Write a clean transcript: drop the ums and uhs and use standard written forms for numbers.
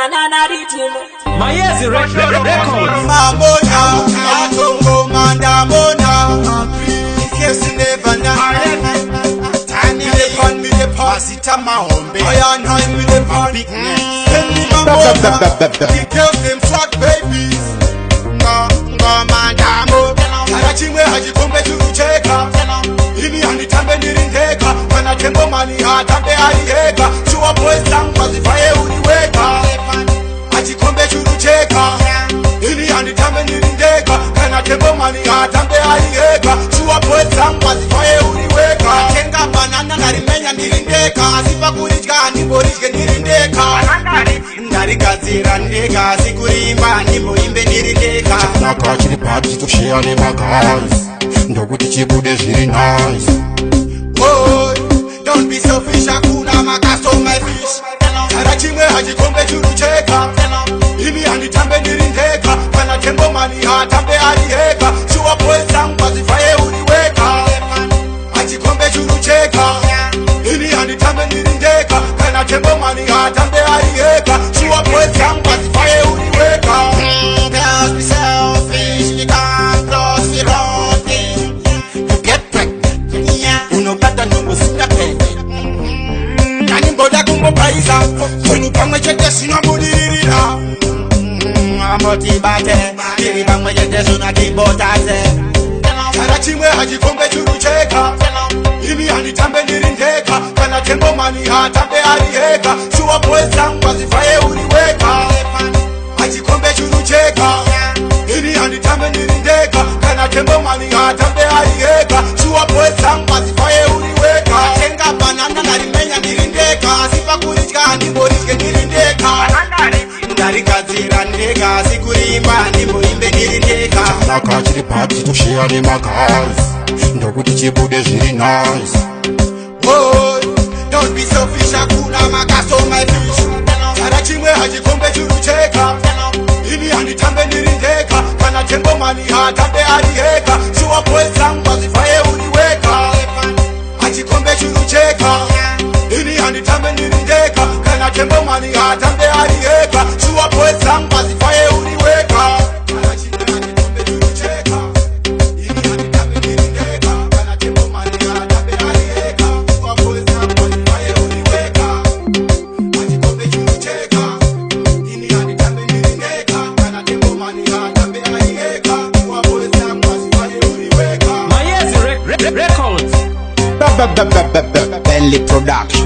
banana rhythm. Mayezi Records. Mamona, Atongo Mandamona. In case you never know, Tiny upon me the Pasita Mahombe. I am with the big send me Mamona. The girls them flat babies. Mandamo. Arachimwe hajikombe churucheka. Ini anitambe nirindeka. Kana tembo mani hatambe aliheka. Chua boys lang wazifaye uniweka. Ajikombe churucheka. Ini anitambe nirindeka. Kana tembo mani hatambe aliheka. Chua boys lang wazifaye uniweka. Atenga banana narimenya nirindeka. Asipa kurijga niborije nirindeka. Ndarigazira ndeka. Sikurimba niboimbe nirindeka. Nakachiri party to share the guys. Ndokuti chibude ziri nice. Oh, don't be selfish, hakuna makasto my fish. Arachimwe hajikombe churucheka. Ini anitambe nirindeka. Kana tembo mani hatambe aliheka. Chua boys lang wazifaye uniweka. Hajikombe churucheka. Ini anitambe nirindeka. Kana tembo mani hatambe aliheka. Chua boys lang wazifaye uniweka. Girls be selfish, we can't close the road. You get pregnant, uno bata no usinape. Nani mboda kumbo paisa, kuni pangwe chete sinabudirira. Amoti bate, kiri pangwe chete sunakibotase. Arachimwe hajikombe churucheka. Ini anitambe nirindeka. Kana tembo mani hatambe aliheka. Chua boys lang wazifaye uniweka. Hajikombe churucheka. Ini anitambe nirindeka. Kana tembo mani hatambe aliheka. Chua boys lang wazifaye uniweka. Atenga banana narimenya nirindeka. Asipa kurijga niborije nirindeka. Ndarigazira ndeka. Sikurimba niboimbe nirindeka. Nakachiri party to share the guys. Ndokuti chibude ziri nice. Oh, don't be selfish, hakuna makasto my fish. Arachimwe hajikombe churucheka. Ini anitambe nirindeka. Kana tembo mani hatambe aliheka. Chua boys lang wazifaye uniweka. Hajikombe churucheka. Ini anitambe nirindeka. Kana tembo mani hatambe aliheka. Chua boys lang wazifaye uniweka. Hajikombe churucheka. Ini anitambe nirindeka. Kana tembo mani hatambe aliheka. Chua boys lang wazifaye uniweka. Hajikombe churucheka. Ini anitambe nirindeka. Kana tembo mani hatambe aliheka. Chua boys lang wazifaye uniweka. Mayezi Records. Bentley Production.